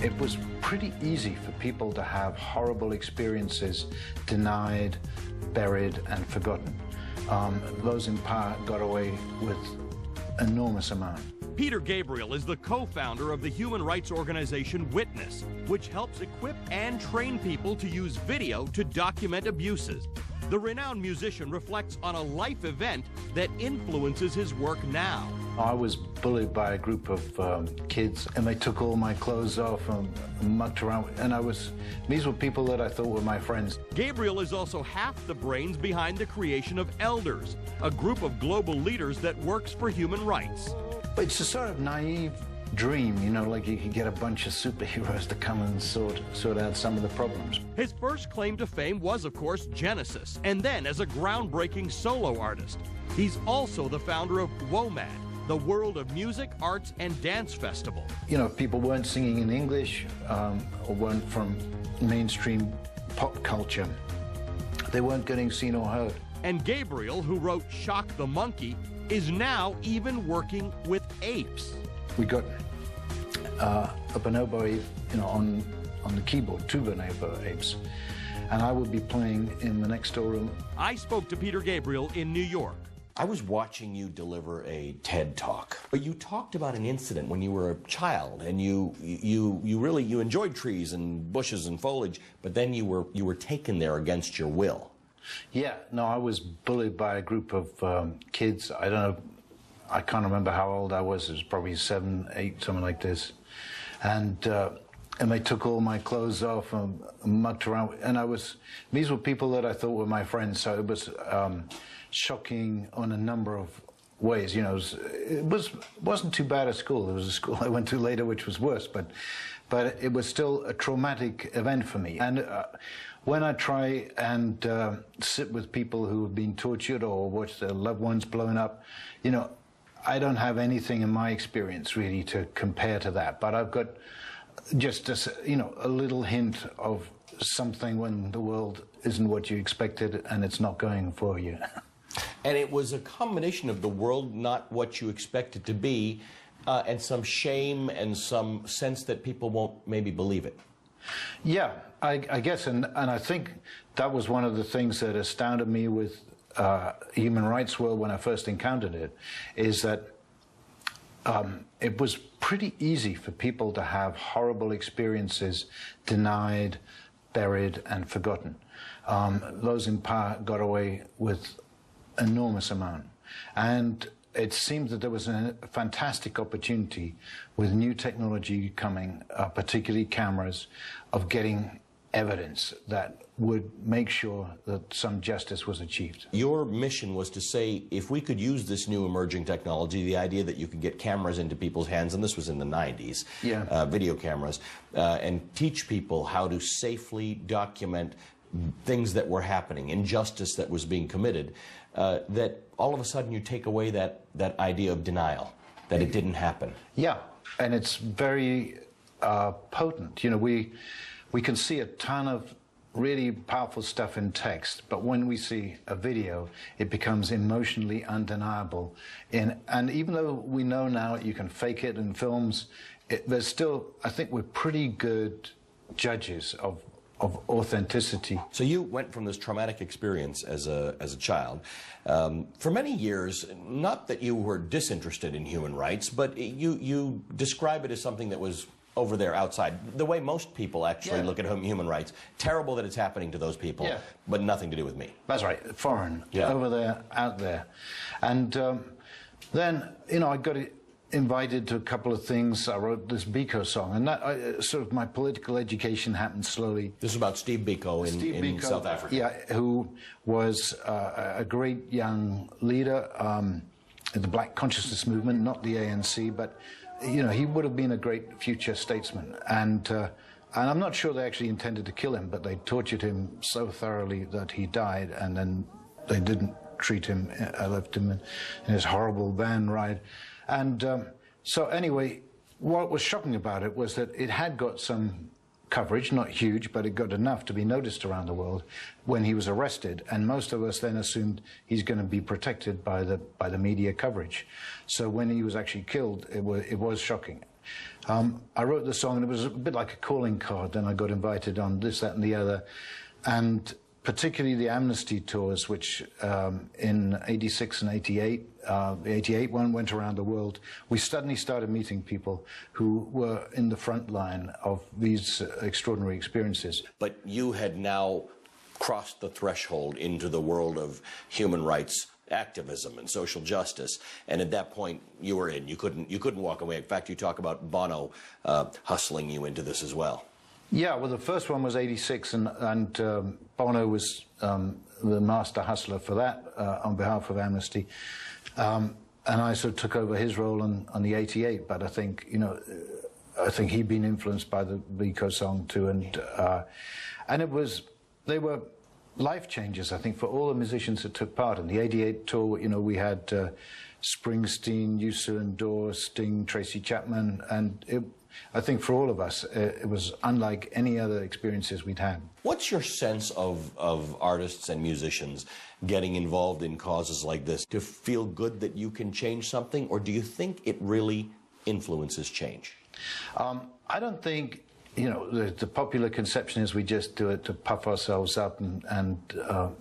It was pretty easy for people to have horrible experiences denied, buried, and forgotten. Those in power got away with enormous amount. Peter Gabriel is the co-founder of the human rights organization Witness, which helps equip and train people to use video to document abuses. The renowned musician reflects on a life event that influences his work now. I was bullied by a group of kids, and they took all my clothes off and mucked around, and these were people that I thought were my friends. Gabriel is also half the brains behind the creation of Elders, a group of global leaders that works for human rights. It's a sort of naive dream, you know, like you could get a bunch of superheroes to come and sort out some of the problems. His first claim to fame was, of course, Genesis, and then as a groundbreaking solo artist. He's also the founder of WOMAD, the World of Music, Arts, and Dance Festival. You know, if people weren't singing in English or weren't from mainstream pop culture, they weren't getting seen or heard. And Gabriel, who wrote Shock the Monkey, is now even working with apes. We got a bonobo ape, you know, on the keyboard, 2 bonobo apes, and I will be playing in the next door room. I spoke to Peter Gabriel in New York. I was watching you deliver a TED Talk, but you talked about an incident when you were a child, and you really enjoyed trees and bushes and foliage, but then you were taken there against your will. Yeah, no, I was bullied by a group of kids. I don't know, I can't remember how old I was. It was probably 7, 8, something like this. And they took all my clothes off and mucked around. And these were people that I thought were my friends. So it was shocking on a number of ways. You know, it wasn't too bad at school. There was a school I went to later which was worse, but it was still a traumatic event for me. And when I try and sit with people who have been tortured or watch their loved ones blown up, you know, I don't have anything in my experience really to compare to that. But I've got just you know, a little hint of something when the world isn't what you expected and it's not going for you. And it was a combination of the world not what you expect it to be, and some shame and some sense that people won't maybe believe it. Yeah, I guess, and I think that was one of the things that astounded me with human rights world when I first encountered it, is that it was pretty easy for people to have horrible experiences denied, buried, and forgotten. Those in power got away with enormous amount. And it seemed that there was a fantastic opportunity with new technology coming, particularly cameras, of getting evidence that would make sure that some justice was achieved. Your mission was to say, if we could use this new emerging technology, the idea that you could get cameras into people's hands, and this was in the 90s, yeah. Video cameras, and teach people how to safely document things that were happening, injustice that was being committed, that all of a sudden you take away that idea of denial, that it didn't happen. Yeah, and it's very potent. You know, we can see a ton of really powerful stuff in text, but when we see a video, it becomes emotionally undeniable. And even though we know now you can fake it in films, there's still, I think we're pretty good judges of authenticity. So you went from this traumatic experience as a child. For many years, not that you were disinterested in human rights, but you describe it as something that was over there outside. The way most people actually look at human rights. Terrible that it's happening to those people, but nothing to do with me. That's right, foreign, over there, out there. And then, you know, I got invited to a couple of things. I wrote this Biko song, and that sort of my political education happened slowly. This is about Steve Biko in South Africa. Yeah, who was a great young leader in the Black Consciousness Movement, not the ANC, but you know, he would have been a great future statesman. And I'm not sure they actually intended to kill him, but they tortured him so thoroughly that he died, and then they didn't treat him. I left him in his horrible van ride. And so anyway, what was shocking about it was that it had got some coverage, not huge, but it got enough to be noticed around the world when he was arrested. And most of us then assumed he's going to be protected by the media coverage. So when he was actually killed, it was shocking. I wrote the song, and it was a bit like a calling card. Then I got invited on this, that, and the other. And particularly the Amnesty tours, which in '86 and '88, the '88 one went around the world. We suddenly started meeting people who were in the front line of these extraordinary experiences. But you had now crossed the threshold into the world of human rights activism and social justice, and at that point you were in. You couldn't walk away. In fact, you talk about Bono hustling you into this as well. Yeah, well, the first one was '86, and Bono was the master hustler for that on behalf of Amnesty, and I sort of took over his role on the '88. But I think, you know, I think he'd been influenced by the Biko song too, and they were life changes, I think, for all the musicians that took part in the '88 tour. You know, we had Springsteen, Usa and Dawes, Sting, Tracy Chapman, and I think for all of us, it was unlike any other experiences we'd had. What's your sense of artists and musicians getting involved in causes like this? To feel good that you can change something, or do you think it really influences change? I don't think, you know, the popular conception is we just do it to puff ourselves up and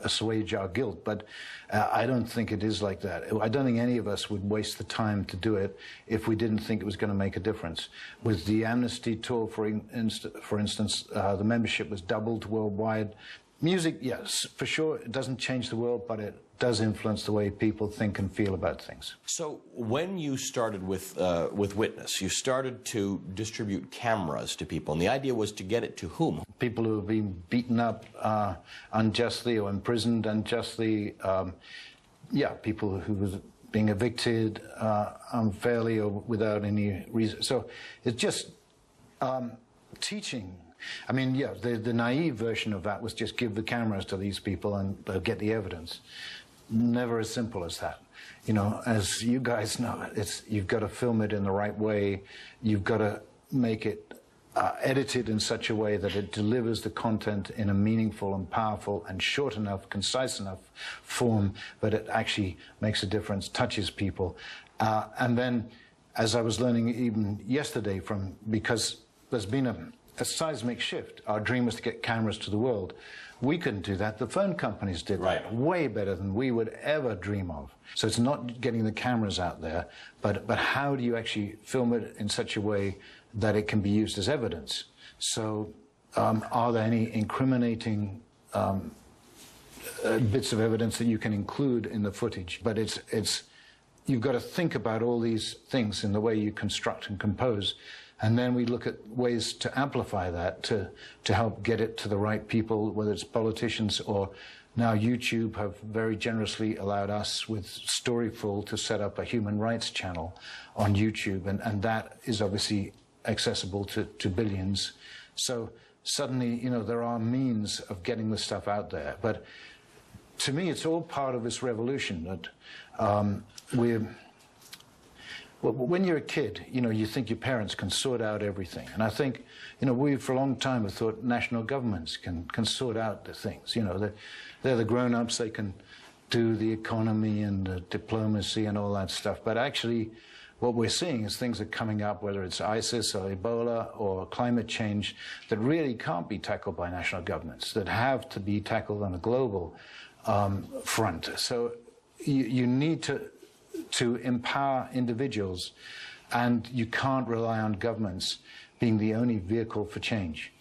assuage our guilt, but I don't think it is like that. I don't think any of us would waste the time to do it if we didn't think it was going to make a difference. With the Amnesty tour, for instance, the membership was doubled worldwide. Music, yes, for sure, it doesn't change the world, but it does influence the way people think and feel about things. So when you started with Witness, you started to distribute cameras to people, and the idea was to get it to whom? People who have been beaten up unjustly or imprisoned unjustly. People who were being evicted unfairly or without any reason. So it's just teaching. I mean, yeah, the naive version of that was just give the cameras to these people and get the evidence. Never as simple as that. You know, as you guys know, you've got to film it in the right way. You've got to make it edited in such a way that it delivers the content in a meaningful and powerful and short enough, concise enough form that it actually makes a difference, touches people. And then, as I was learning even yesterday because there's been a seismic shift. Our dream was to get cameras to the world. We couldn't do that. The phone companies did that way better than we would ever dream of. So it's not getting the cameras out there, but how do you actually film it in such a way that it can be used as evidence? So are there any incriminating bits of evidence that you can include in the footage? But you've got to think about all these things in the way you construct and compose. And then we look at ways to amplify that, to help get it to the right people, whether it's politicians or now YouTube have very generously allowed us with Storyful to set up a human rights channel on YouTube. And that is obviously accessible to billions. So suddenly, you know, there are means of getting the stuff out there. But to me, it's all part of this revolution that when you're a kid, you know, you think your parents can sort out everything. And I think, you know, we for a long time have thought national governments can sort out the things. You know, they're the grown-ups, they can do the economy and the diplomacy and all that stuff. But actually, what we're seeing is things are coming up, whether it's ISIS or Ebola or climate change, that really can't be tackled by national governments, that have to be tackled on a global front. So you need to empower individuals, and you can't rely on governments being the only vehicle for change.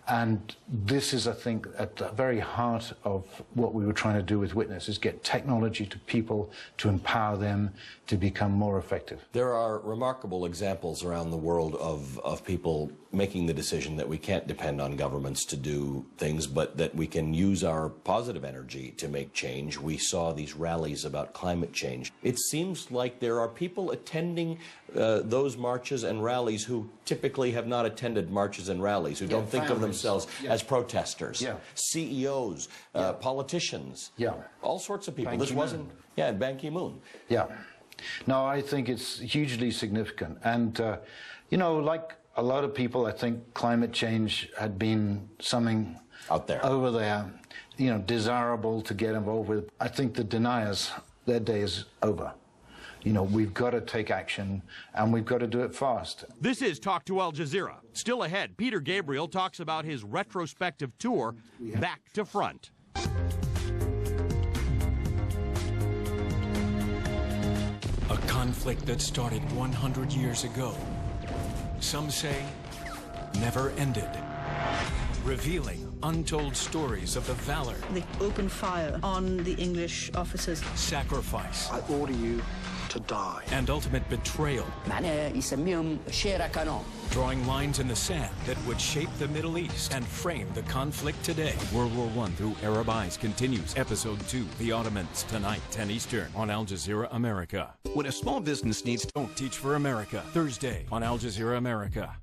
And this is, I think, at the very heart of what we were trying to do with Witness, is get technology to people, to empower them to become more effective. There are remarkable examples around the world of people making the decision that we can't depend on governments to do things, but that we can use our positive energy to make change. We saw these rallies about climate change. It seems like there are people attending those marches and rallies who typically have not attended marches and rallies, who don't think of themselves as protesters. CEOs, politicians, all sorts of people. This wasn't, Ban Ki-moon. No, I think it's hugely significant. And, you know, like a lot of people, I think climate change had been something out there, over there, you know, desirable to get involved with. I think the deniers, their day is over. you know, we've got to take action, and we've got to do it fast. This is Talk to Al Jazeera. Still ahead, Peter Gabriel talks about his retrospective tour, Back to Front. A conflict that started 100 years ago. Some say never ended. Revealing untold stories of the valor. They opened fire on the English officers. Sacrifice. I order you to die. And ultimate betrayal. معناها يسميهم شيرة كانون. Drawing lines in the sand that would shape the Middle East and frame the conflict today. World War I Through Arab Eyes continues. Episode 2, The Ottomans, tonight, 10 Eastern, on Al Jazeera America. When a small business needs to... Don't Teach for America, Thursday, on Al Jazeera America.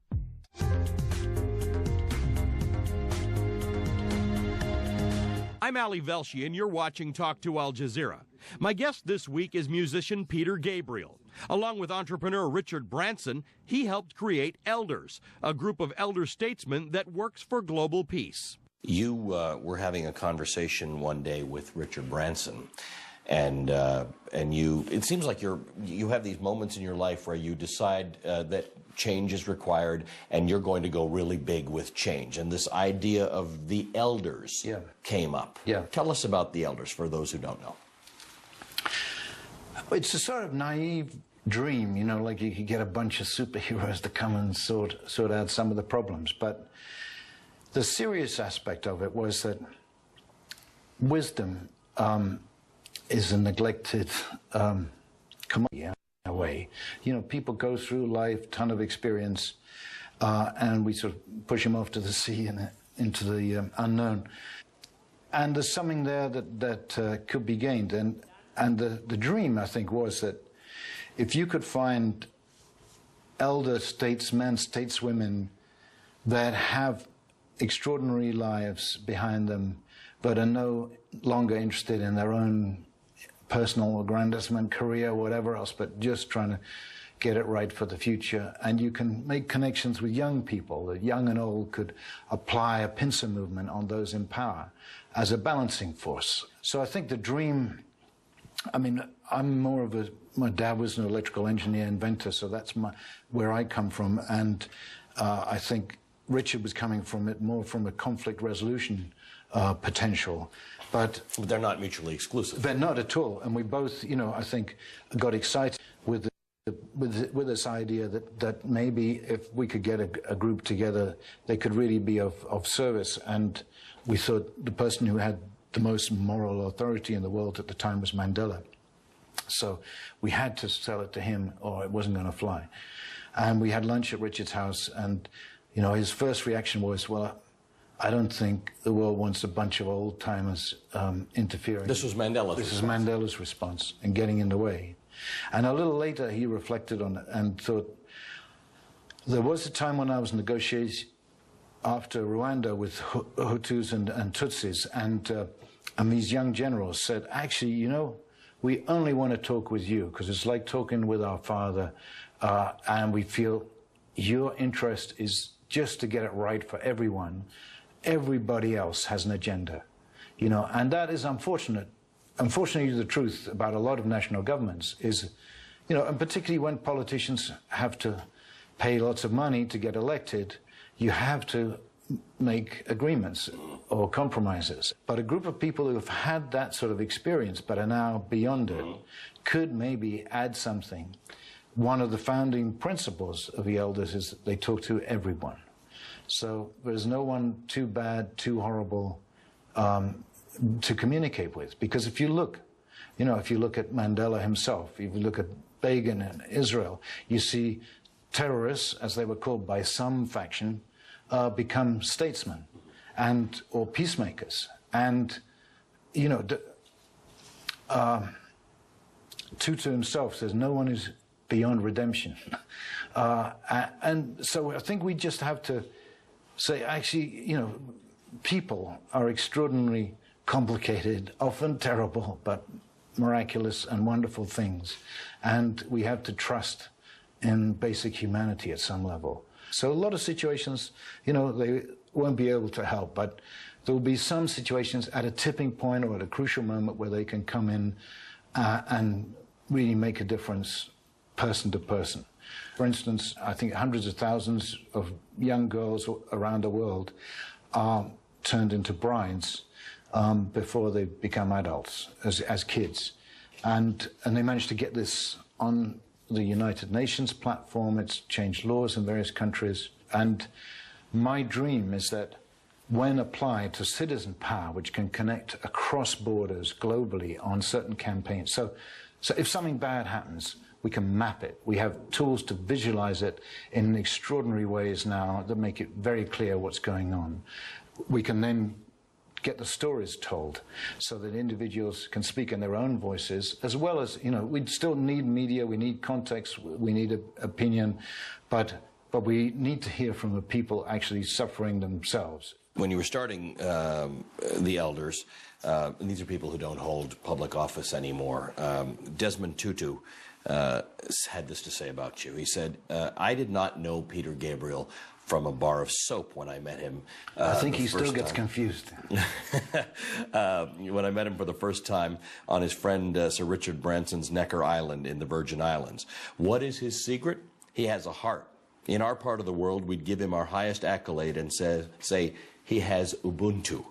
I'm Ali Velshi, and you're watching Talk to Al Jazeera. My guest this week is musician Peter Gabriel. Along with entrepreneur Richard Branson, he helped create Elders, a group of elder statesmen that works for global peace. You were having a conversation one day with Richard Branson, and you. It seems like you have these moments in your life where you decide that change is required, and you're going to go really big with change. And this idea of the Elders came up. Yeah. Tell us about the Elders for those who don't know. It's a sort of naive dream, you know, like you could get a bunch of superheroes to come and sort out some of the problems. But the serious aspect of it was that wisdom is a neglected commodity in a way. You know, people go through life, ton of experience, and we sort of push them off to the sea and into the unknown. And there's something there that could be gained. And the dream, I think, was that if you could find elder statesmen, stateswomen that have extraordinary lives behind them, but are no longer interested in their own personal aggrandizement, career, whatever else, but just trying to get it right for the future. And you can make connections with young people, that young and old could apply a pincer movement on those in power as a balancing force. So I think the dream, I mean, I'm more of my dad was an electrical engineer, inventor, so that's where I come from. And I think Richard was coming from it more from a conflict resolution potential. But they're not mutually exclusive. They're not at all. And we both, you know, I think got excited with this idea that maybe if we could get a group together, they could really be of service. And we thought the person who had the most moral authority in the world at the time was Mandela. So we had to sell it to him or it wasn't going to fly. And we had lunch at Richard's house, and, you know, his first reaction was, well, I don't think the world wants a bunch of old-timers interfering. This was Mandela's response. This is Mandela's response and getting in the way. And a little later he reflected on it and thought, there was a time when I was negotiating after Rwanda with Hutus and Tutsis, and these young generals said, actually, you know, we only want to talk with you because it's like talking with our father, and we feel your interest is just to get it right for everyone. Everybody else has an agenda, you know, and that is unfortunate. Unfortunately, the truth about a lot of national governments is, you know, and particularly when politicians have to pay lots of money to get elected, you have to make agreements or compromises. But a group of people who have had that sort of experience but are now beyond it could maybe add something. One of the founding principles of the Elders is that they talk to everyone. So there's no one too bad, too horrible to communicate with. Because if you look, you know, if you look at Mandela himself, if you look at Begin in Israel, you see terrorists, as they were called by some faction, become statesmen and or peacemakers. And, you know, Tutu himself says no one is beyond redemption. And so I think we just have to say, actually, you know, people are extraordinarily complicated, often terrible, but miraculous and wonderful things. And we have to trust in basic humanity at some level. So a lot of situations, you know, they won't be able to help, but there will be some situations at a tipping point or at a crucial moment where they can come in and really make a difference person to person. For instance, I think hundreds of thousands of young girls around the world are turned into brides before they become adults, as kids. And they managed to get this on the United Nations platform. It's changed laws in various countries. And my dream is that when applied to citizen power, which can connect across borders globally on certain campaigns. So if something bad happens, we can map it. We have tools to visualize it in extraordinary ways now that make it very clear what's going on. We can then get the stories told so that individuals can speak in their own voices, as well as, you know, we still need media, we need context, we need opinion, but we need to hear from the people actually suffering themselves. When you were starting the Elders, and these are people who don't hold public office anymore, Desmond Tutu had this to say about you. He said, I did not know Peter Gabriel from a bar of soap when I met him. I think he still gets confused. When I met him for the first time on his friend Sir Richard Branson's Necker Island in the Virgin Islands. What is his secret? He has a heart. In our part of the world, we'd give him our highest accolade and say he has Ubuntu.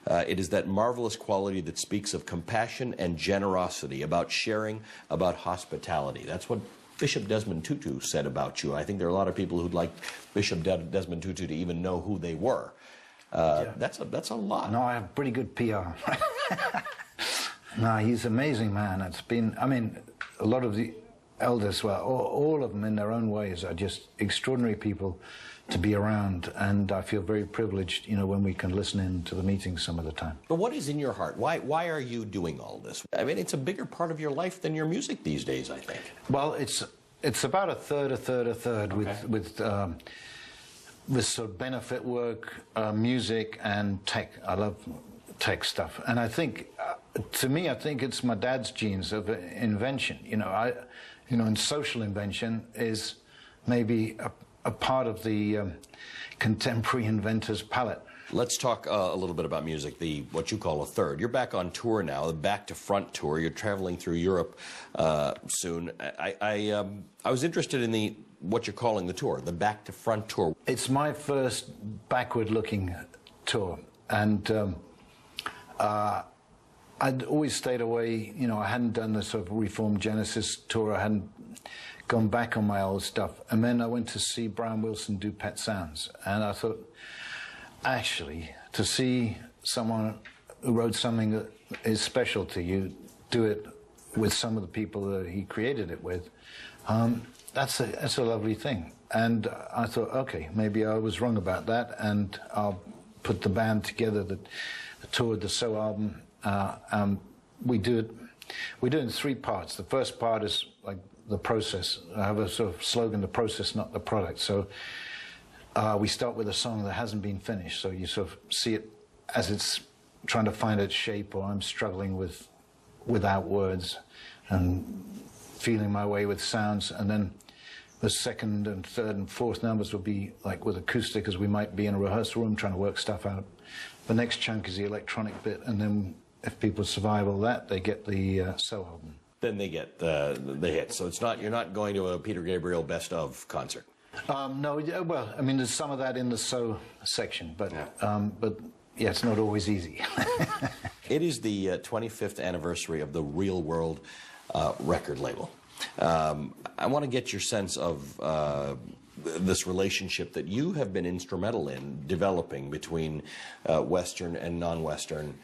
It is that marvelous quality that speaks of compassion and generosity, about sharing, about hospitality. That's what Bishop Desmond Tutu said about you. I think there are a lot of people who'd like Bishop Desmond Tutu to even know who they were. Yeah. That's a lot. No, I have pretty good PR. No, he's an amazing man. It's been, I mean, a lot of the elders, well, all of them in their own ways are just extraordinary people to be around, and I feel very privileged, you know, when we can listen in to the meetings some of the time. But what is in your heart? Why are you doing all this? I mean, it's a bigger part of your life than your music these days, I think. Well, it's about a third okay. with sort of benefit work, music, and tech. I love tech stuff, and I think, to me, I think it's my dad's genes of invention. And social invention is maybe a part of the contemporary inventor's palette. Let's talk a little bit about music, what you call a third. You're back on tour now, the Back to Front tour. You're traveling through Europe soon. I was interested in what you're calling the tour, the Back to Front tour. It's my first backward-looking tour, and I'd always stayed away. You know, I hadn't done the sort of Reformed Genesis tour. I hadn't gone back on my old stuff. And then I went to see Brian Wilson do Pet Sounds. And I thought, actually, to see someone who wrote something that is special to you do it with some of the people that he created it with, that's a lovely thing. And I thought, okay, maybe I was wrong about that, and I'll put the band together that toured the So album. We do it in 3 parts. The first part is like the process. I have a sort of slogan, the process, not the product. So we start with a song that hasn't been finished. So you sort of see it as it's trying to find its shape, or I'm struggling without words and feeling my way with sounds. And then the second and third and fourth numbers will be like with acoustic, as we might be in a rehearsal room trying to work stuff out. The next chunk is the electronic bit, and then if people survive all that, they get the So album. Then they get the hit. So you're not going to a Peter Gabriel best of concert. No, well, I mean, there's some of that in the So section, but yeah, it's not always easy. It is the 25th anniversary of the Real World record label. I want to get your sense of this relationship that you have been instrumental in developing between Western and non-Western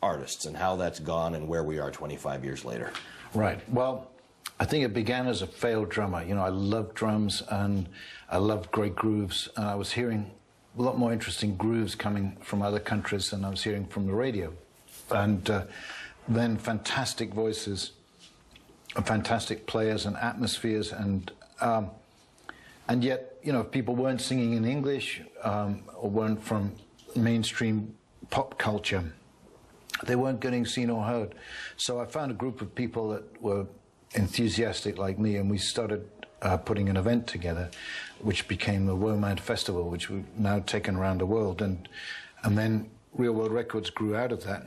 artists, and how that's gone and where we are 25 years later. Right. Well, I think it began as a failed drummer. You know, I loved drums and I loved great grooves, and I was hearing a lot more interesting grooves coming from other countries than I was hearing from the radio. And then fantastic voices, fantastic players and atmospheres, and yet, you know, if people weren't singing in English or weren't from mainstream pop culture, they weren't getting seen or heard. So I found a group of people that were enthusiastic like me, and we started putting an event together, which became the WOMAD Festival, which we've now taken around the world. And then Real World Records grew out of that,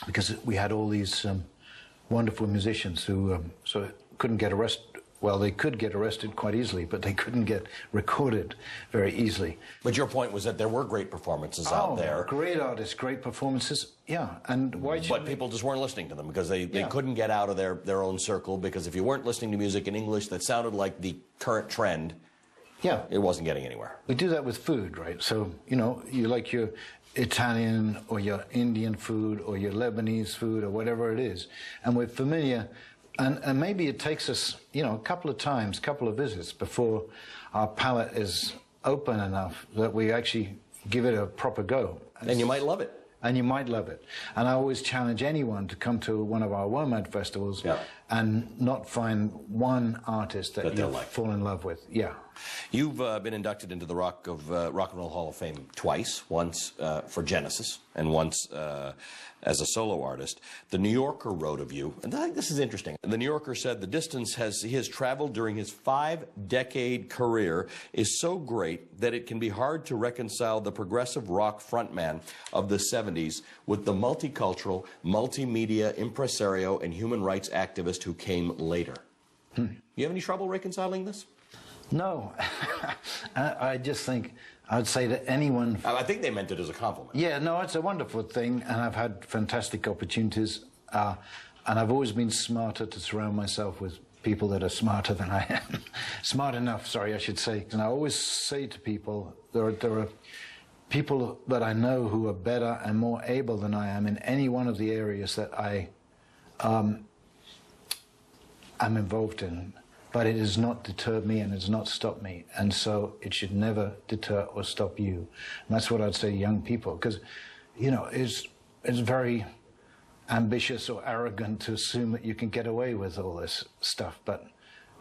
because we had all these wonderful musicians who sort of couldn't get arrested. Well, they could get arrested quite easily, but they couldn't get recorded very easily. But your point was that there were great performances out there. Great artists, great performances, yeah. And why But people just weren't listening to them because they couldn't get out of their own circle, because if you weren't listening to music in English that sounded like the current trend, yeah, it wasn't getting anywhere. We do that with food, right? So, you know, you like your Italian or your Indian food or your Lebanese food or whatever it is, and we're familiar. And maybe it takes us, you know, a couple of visits before our palate is open enough that we actually give it a proper go. And you might love it. And you might love it. And I always challenge anyone to come to one of our WOMAD festivals and not find one artist that you fall in love with. Yeah. You've been inducted into the Rock and Roll Hall of Fame twice, once for Genesis and once as a solo artist. The New Yorker wrote of you, and I think this is interesting. The New Yorker said the distance he has traveled during his 5-decade career is so great that it can be hard to reconcile the progressive rock frontman of the 70s with the multicultural, multimedia impresario and human rights activist who came later. You have any trouble reconciling this? No. I just think I'd say to anyone... I think they meant it as a compliment. Yeah, no, it's a wonderful thing, and I've had fantastic opportunities, and I've always been smarter to surround myself with people that are smarter than I am. Smart enough, sorry, I should say. And I always say to people, there are people that I know who are better and more able than I am in any one of the areas that I am involved in. But it has not deterred me and has not stopped me. And so it should never deter or stop you. And that's what I'd say to young people. Because, you know, it's very ambitious or arrogant to assume that you can get away with all this stuff. But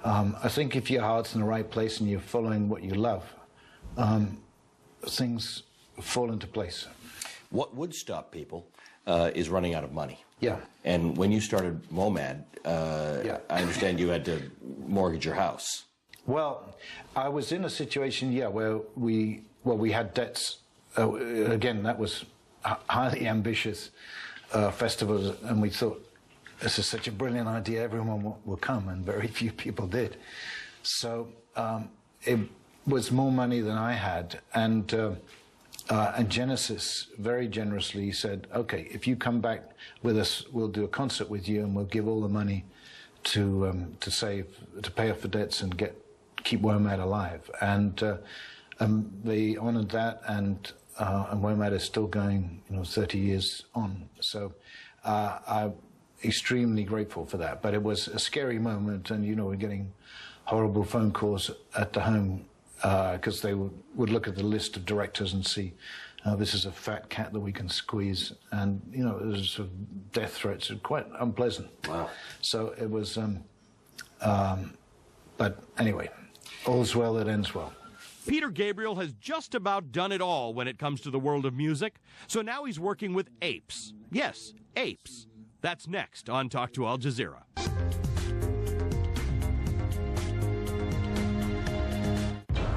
I think if your heart's in the right place and you're following what you love, things fall into place. What would stop people is running out of money. Yeah. And when you started WOMAD, I understand you had to mortgage your house. Well, I was in a situation, where we had debts. Again, that was highly ambitious festivals, and we thought, this is such a brilliant idea, everyone will come, and very few people did. So it was more money than I had, and Genesis very generously said, okay, if you come back with us, we'll do a concert with you and we'll give all the money to pay off the debts and keep WOMAD alive. And they honored that, and WOMAD is still going, 30 years on. So I'm extremely grateful for that. But it was a scary moment, and, we're getting horrible phone calls at the home because they would look at the list of directors and see, this is a fat cat that we can squeeze. And, it was sort of death threats. It was quite unpleasant. Wow. So it was, but anyway, all's well that ends well. Peter Gabriel has just about done it all when it comes to the world of music. So now he's working with apes. Yes, apes. That's next on Talk to Al Jazeera.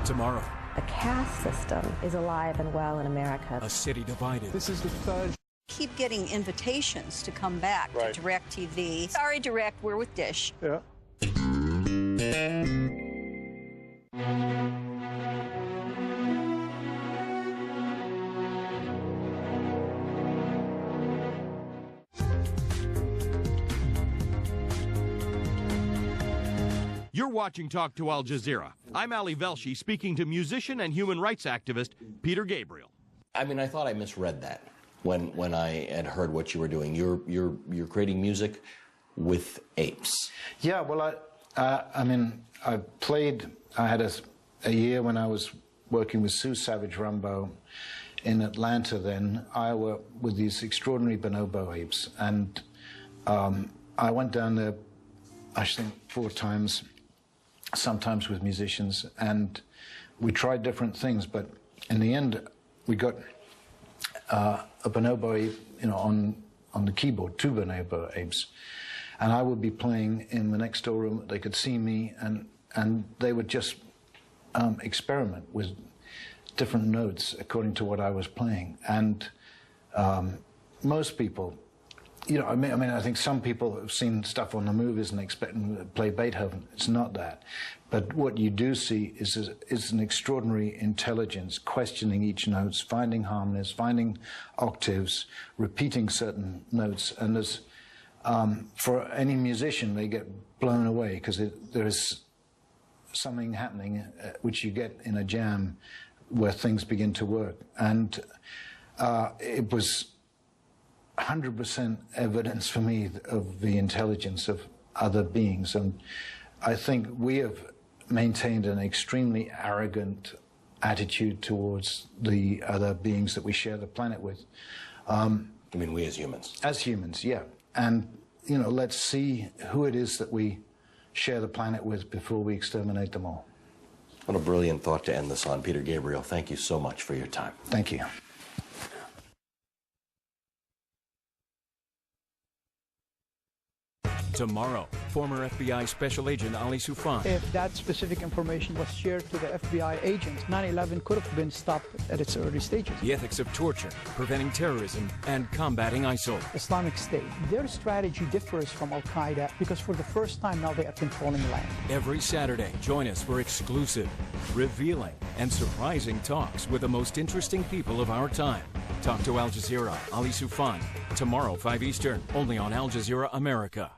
Tomorrow, the caste system is alive and well in America. a city divided. This is the third. Keep getting invitations to come back to DirecTV. Sorry, Direct, we're with Dish. Yeah. You're watching Talk to Al Jazeera. I'm Ali Velshi, speaking to musician and human rights activist Peter Gabriel. I mean, I thought I misread that when I had heard what you were doing. You're creating music with apes. Yeah, well, I had a year when I was working with Sue Savage Rumbaugh in Atlanta then, Iowa, with these extraordinary bonobo apes. And I went down there, I think, 4 times, sometimes with musicians, and we tried different things, but in the end, we got a bonobo ape, on the keyboard, 2 bonobo apes, and I would be playing in the next door room. They could see me, and they would just experiment with different notes according to what I was playing. And most people you know, I mean, I think some people have seen stuff on the movies and expect them to play Beethoven. It's not that. But what you do see is an extraordinary intelligence, questioning each note, finding harmonies, finding octaves, repeating certain notes. And there's, for any musician, they get blown away because there is something happening which you get in a jam where things begin to work. And it was 100% evidence for me of the intelligence of other beings. And I think we have maintained an extremely arrogant attitude towards the other beings that we share the planet with. I mean, we as humans? As humans, yeah. And, you know, let's see who it is that we share the planet with before we exterminate them all. What a brilliant thought to end this on. Peter Gabriel, thank you so much for your time. Thank you. Tomorrow, former FBI Special Agent Ali Soufan. If that specific information was shared to the FBI agents, 9/11 could have been stopped at its early stages. The ethics of torture, preventing terrorism, and combating ISIL. Islamic State, their strategy differs from Al-Qaeda because for the first time now they are controlling land. Every Saturday, join us for exclusive, revealing, and surprising talks with the most interesting people of our time. Talk to Al Jazeera, Ali Soufan. Tomorrow, 5 Eastern, only on Al Jazeera America.